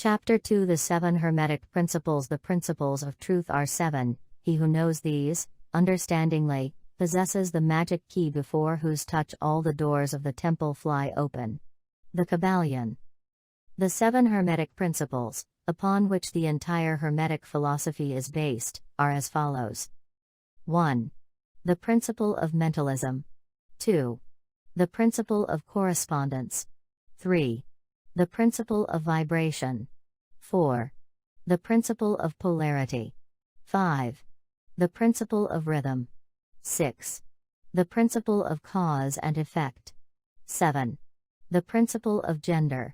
Chapter 2 The Seven Hermetic Principles. The principles of truth are seven. He who knows these, understandingly, possesses the magic key before whose touch all the doors of the temple fly open. The Kybalion. The seven Hermetic principles, upon which the entire Hermetic philosophy is based, are as follows. 1. The Principle of Mentalism. 2. The Principle of Correspondence. 3. The Principle of Vibration. 4. The Principle of Polarity. 5. The Principle of Rhythm. 6. The Principle of Cause and Effect. 7. The Principle of Gender.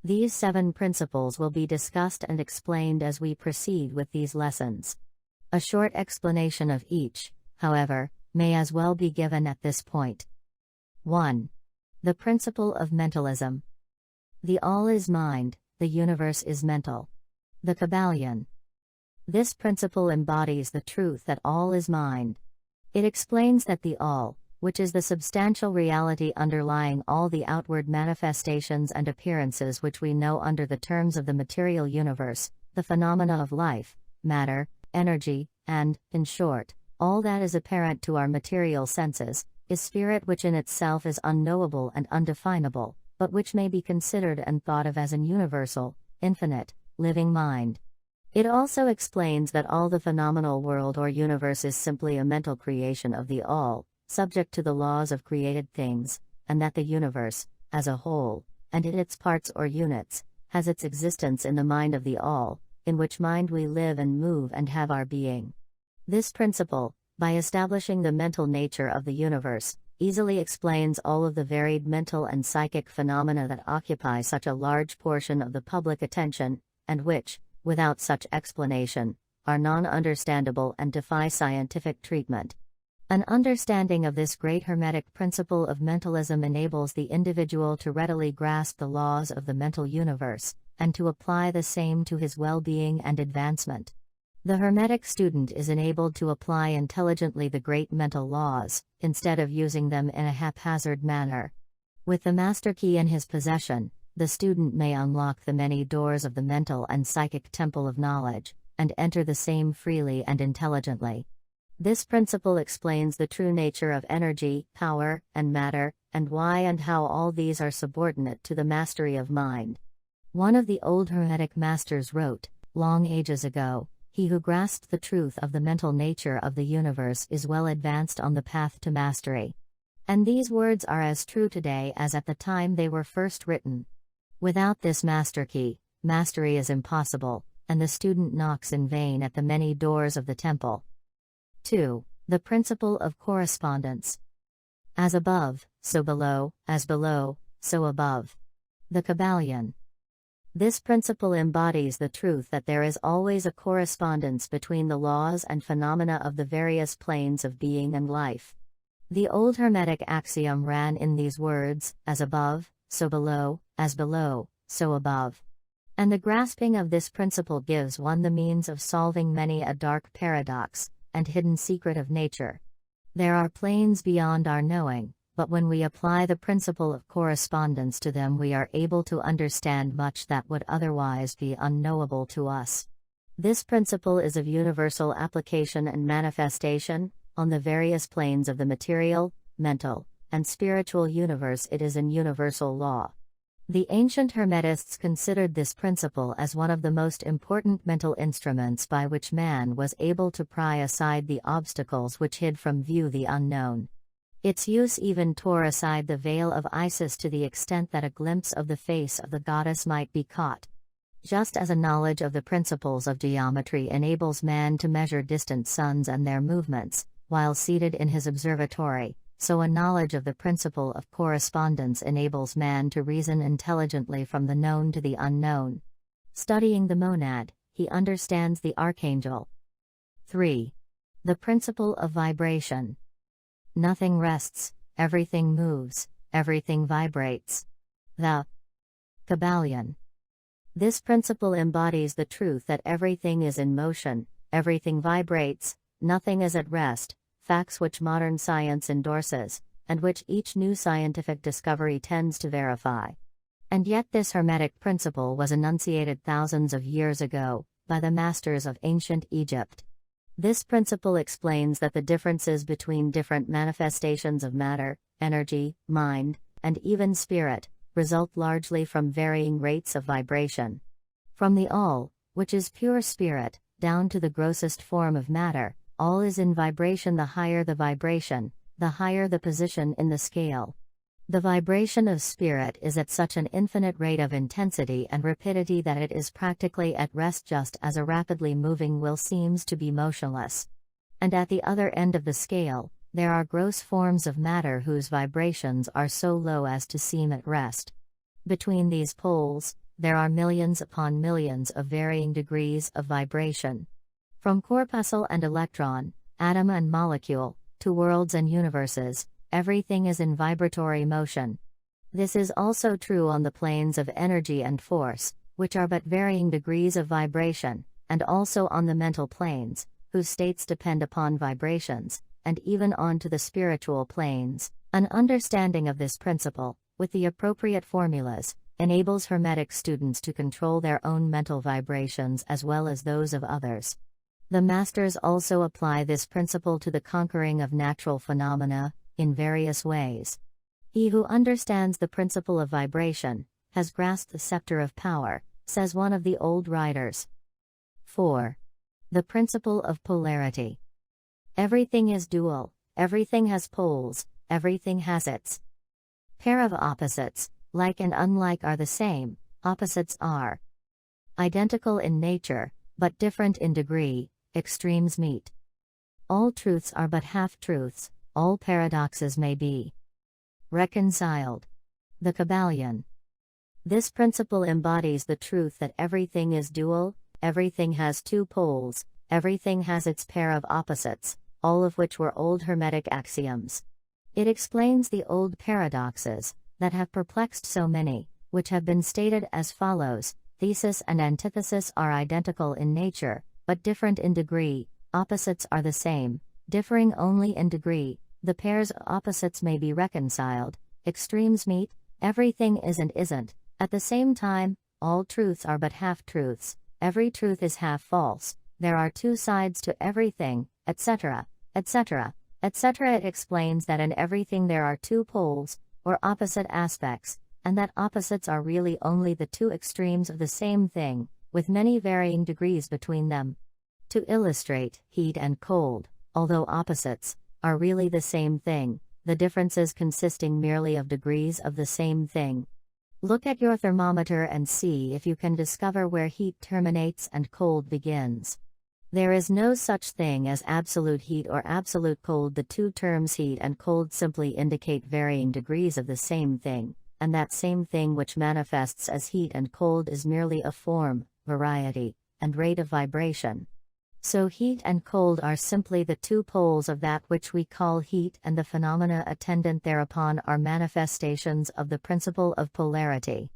These seven principles will be discussed and explained as we proceed with these lessons. A short explanation of each, however, may as well be given at this point. 1. The Principle of Mentalism. The all is mind, the universe is mental. The Kybalion. This principle embodies the truth that all is mind. It explains that the all, which is the substantial reality underlying all the outward manifestations and appearances which we know under the terms of the material universe, the phenomena of life, matter, energy, and, in short, all that is apparent to our material senses, is spirit, which in itself is unknowable and undefinable, but which may be considered and thought of as an universal, infinite, living mind. It also explains that all the phenomenal world or universe is simply a mental creation of the all, subject to the laws of created things, and that the universe, as a whole, and in its parts or units, has its existence in the mind of the all, in which mind we live and move and have our being. This principle, by establishing the mental nature of the universe, easily explains all of the varied mental and psychic phenomena that occupy such a large portion of the public attention, and which, without such explanation, are non-understandable and defy scientific treatment. An understanding of this great Hermetic principle of mentalism enables the individual to readily grasp the laws of the mental universe, and to apply the same to his well-being and advancement. The Hermetic student is enabled to apply intelligently the great mental laws, instead of using them in a haphazard manner. With the master key in his possession, the student may unlock the many doors of the mental and psychic temple of knowledge, and enter the same freely and intelligently. This principle explains the true nature of energy, power, and matter, and why and how all these are subordinate to the mastery of mind. One of the old Hermetic masters wrote, long ages ago, "He who grasps the truth of the mental nature of the universe is well advanced on the path to mastery." And these words are as true today as at the time they were first written. Without this master key, mastery is impossible, and the student knocks in vain at the many doors of the temple. 2. The Principle of Correspondence. As above, so below, as below, so above. The Kybalion. This principle embodies the truth that there is always a correspondence between the laws and phenomena of the various planes of being and life. The old Hermetic axiom ran in these words, as above, so below, as below, so above. And the grasping of this principle gives one the means of solving many a dark paradox, and hidden secret of nature. There are planes beyond our knowing, but when we apply the principle of correspondence to them we are able to understand much that would otherwise be unknowable to us. This principle is of universal application and manifestation, on the various planes of the material, mental, and spiritual universe. It is an universal law. The ancient Hermetists considered this principle as one of the most important mental instruments by which man was able to pry aside the obstacles which hid from view the unknown. Its use even tore aside the veil of Isis to the extent that a glimpse of the face of the goddess might be caught. Just as a knowledge of the principles of geometry enables man to measure distant suns and their movements, while seated in his observatory, so a knowledge of the principle of correspondence enables man to reason intelligently from the known to the unknown. Studying the monad, he understands the archangel. 3. The Principle of Vibration. Nothing rests, everything moves, everything vibrates. The Kybalion. This principle embodies the truth that everything is in motion, everything vibrates, nothing is at rest, facts which modern science endorses, and which each new scientific discovery tends to verify. And yet this Hermetic principle was enunciated thousands of years ago by the masters of ancient Egypt. This principle explains that the differences between different manifestations of matter, energy, mind, and even spirit, result largely from varying rates of vibration. From the all, which is pure spirit, down to the grossest form of matter, all is in vibration. The higher the vibration, the higher the position in the scale. The vibration of spirit is at such an infinite rate of intensity and rapidity that it is practically at rest, just as a rapidly moving will seems to be motionless. And at the other end of the scale, there are gross forms of matter whose vibrations are so low as to seem at rest. Between these poles, there are millions upon millions of varying degrees of vibration. From corpuscle and electron, atom and molecule, to worlds and universes, everything is in vibratory motion. This is also true on the planes of energy and force, which are but varying degrees of vibration, and also on the mental planes, whose states depend upon vibrations, and even on to the spiritual planes. An understanding of this principle, with the appropriate formulas, enables Hermetic students to control their own mental vibrations as well as those of others. The masters also apply this principle to the conquering of natural phenomena, in various ways. He who understands the principle of vibration, has grasped the scepter of power, says one of the old writers. 4. The principle of polarity. Everything is dual, everything has poles, everything has its pair of opposites. Like and unlike are the same, opposites are identical in nature, but different in degree, extremes meet. All truths are but half-truths, all paradoxes may be reconciled. The Kybalion. This principle embodies the truth that everything is dual, everything has two poles, everything has its pair of opposites, all of which were old Hermetic axioms. It explains the old paradoxes that have perplexed so many, which have been stated as follows: thesis and antithesis are identical in nature, but different in degree, opposites are the same, differing only in degree, the pairs of opposites may be reconciled, extremes meet, everything is and isn't, at the same time, all truths are but half-truths, every truth is half-false, there are two sides to everything, etc., etc., etc. It explains that in everything there are two poles, or opposite aspects, and that opposites are really only the two extremes of the same thing, with many varying degrees between them. To illustrate, heat and cold, although opposites, are really the same thing, the differences consisting merely of degrees of the same thing. Look at your thermometer and see if you can discover where heat terminates and cold begins. There is no such thing as absolute heat or absolute cold. The two terms heat and cold simply indicate varying degrees of the same thing, and that same thing which manifests as heat and cold is merely a form, variety, and rate of vibration. So heat and cold are simply the two poles of that which we call heat, and the phenomena attendant thereupon are manifestations of the principle of polarity.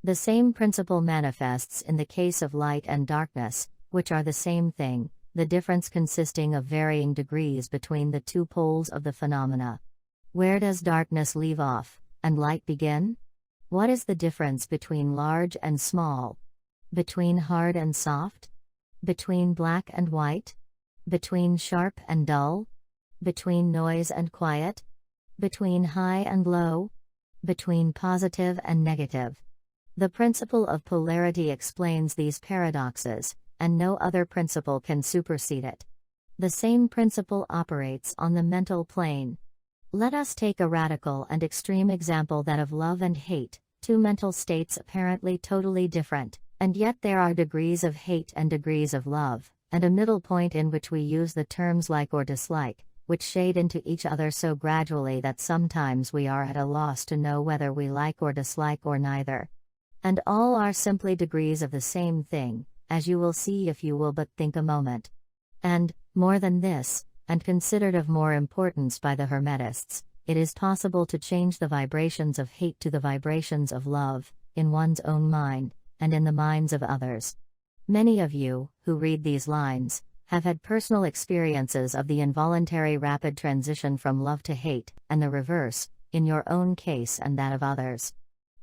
The same principle manifests in the case of light and darkness, which are the same thing, the difference consisting of varying degrees between the two poles of the phenomena. Where does darkness leave off, and light begin? What is the difference between large and small? Between hard and soft? Between black and white? Between sharp and dull? Between noise and quiet? Between high and low? Between positive and negative? The principle of polarity explains these paradoxes, and no other principle can supersede it. The same principle operates on the mental plane. Let us take a radical and extreme example, that of love and hate, two mental states apparently totally different, and yet there are degrees of hate and degrees of love, and a middle point in which we use the terms like or dislike, which shade into each other so gradually that sometimes we are at a loss to know whether we like or dislike or neither. And all are simply degrees of the same thing, as you will see if you will but think a moment. And, more than this, and considered of more importance by the Hermetists, it is possible to change the vibrations of hate to the vibrations of love, in one's own mind, and in the minds of others. Many of you, who read these lines, have had personal experiences of the involuntary rapid transition from love to hate, and the reverse, in your own case and that of others.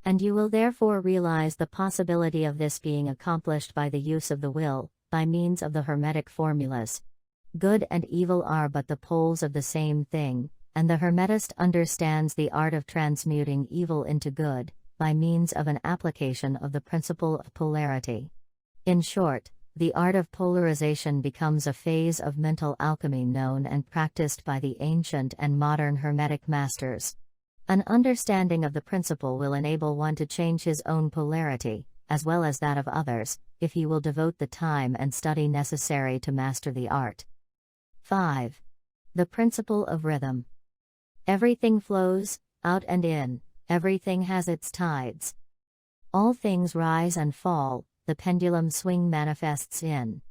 And you will therefore realize the possibility of this being accomplished by the use of the will, by means of the Hermetic formulas. Good and evil are but the poles of the same thing, and the Hermetist understands the art of transmuting evil into good, by means of an application of the principle of polarity. In short, the art of polarization becomes a phase of mental alchemy known and practiced by the ancient and modern Hermetic masters. An understanding of the principle will enable one to change his own polarity, as well as that of others, if he will devote the time and study necessary to master the art. 5. The principle of rhythm. Everything flows, out and in, everything has its tides. All things rise and fall, the pendulum swing manifests in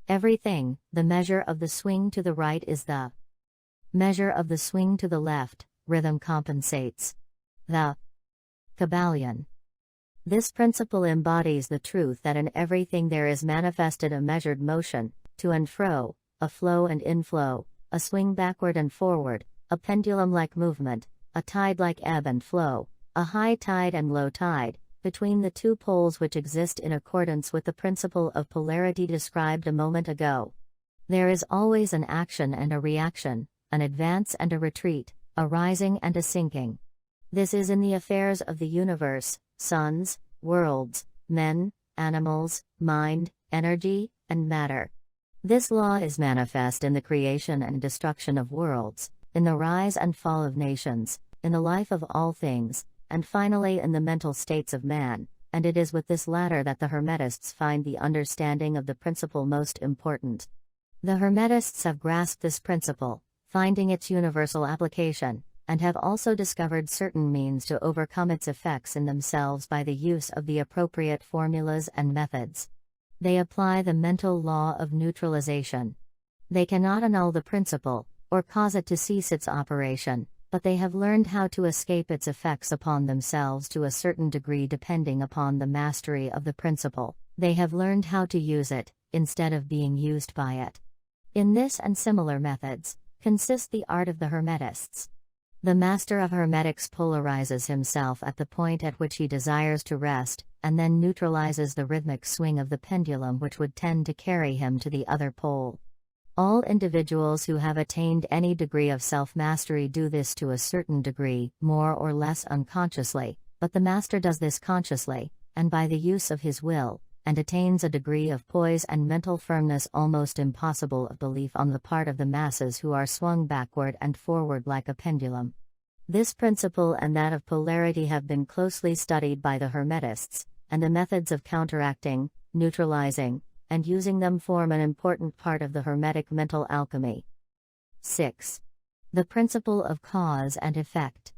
everything. The measure of the swing to the right is the measure of the swing to the left. Rhythm compensates. The Kybalion. This principle embodies the truth that in everything there is manifested a measured motion, to and fro, a flow and inflow, a swing backward and forward, a pendulum-like movement, a tide-like ebb and flow, a high tide and low tide, between the two poles which exist in accordance with the principle of polarity described a moment ago. There is always an action and a reaction, an advance and a retreat, a rising and a sinking. This is in the affairs of the universe, suns, worlds, men, animals, mind, energy, and matter. This law is manifest in the creation and destruction of worlds, in the rise and fall of nations, in the life of all things, and finally in the mental states of man, and it is with this latter that the Hermetists find the understanding of the principle most important. The Hermetists have grasped this principle, finding its universal application, and have also discovered certain means to overcome its effects in themselves by the use of the appropriate formulas and methods. They apply the mental law of neutralization. They cannot annul the principle, or cause it to cease its operation, but they have learned how to escape its effects upon themselves to a certain degree depending upon the mastery of the principle. They have learned how to use it, instead of being used by it. In this and similar methods, consists the art of the Hermetists. The master of Hermetics polarizes himself at the point at which he desires to rest, and then neutralizes the rhythmic swing of the pendulum which would tend to carry him to the other pole. All individuals who have attained any degree of self-mastery do this to a certain degree, more or less unconsciously, but the master does this consciously, and by the use of his will, and attains a degree of poise and mental firmness almost impossible of belief on the part of the masses who are swung backward and forward like a pendulum. This principle and that of polarity have been closely studied by the Hermetists, and the methods of counteracting, neutralizing, and using them form an important part of the Hermetic mental alchemy. 6. The principle of cause and effect.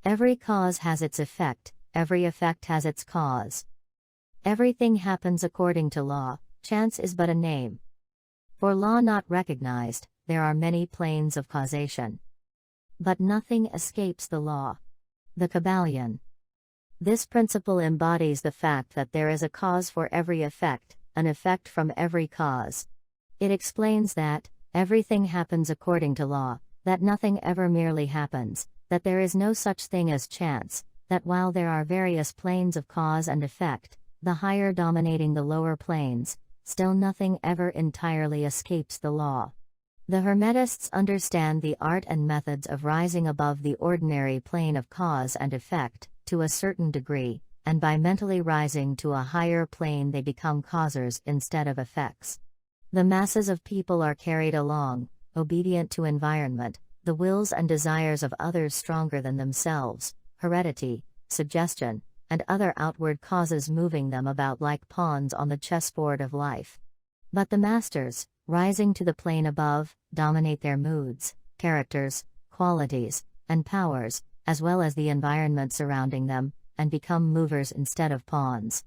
Every cause has its effect, every effect has its cause. Everything happens according to law, chance is but a name. For law not recognized, there are many planes of causation. But nothing escapes the law. The Kybalion. This principle embodies the fact that there is a cause for every effect, an effect from every cause. It explains that everything happens according to law, that nothing ever merely happens, that there is no such thing as chance, that while there are various planes of cause and effect, the higher dominating the lower planes, still nothing ever entirely escapes the law. The Hermetists understand the art and methods of rising above the ordinary plane of cause and effect, to a certain degree, and by mentally rising to a higher plane they become causers instead of effects. The masses of people are carried along, obedient to environment, the wills and desires of others stronger than themselves, heredity, suggestion, and other outward causes moving them about like pawns on the chessboard of life. But the masters, rising to the plane above, dominate their moods, characters, qualities, and powers, as well as the environment surrounding them, and become movers instead of pawns.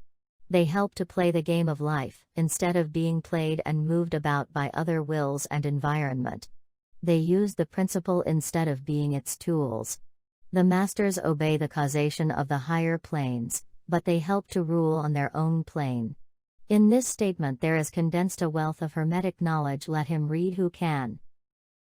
They help to play the game of life, instead of being played and moved about by other wills and environment. They use the principle instead of being its tools. The masters obey the causation of the higher planes, but they help to rule on their own plane. In this statement there is condensed a wealth of Hermetic knowledge. Let him read who can.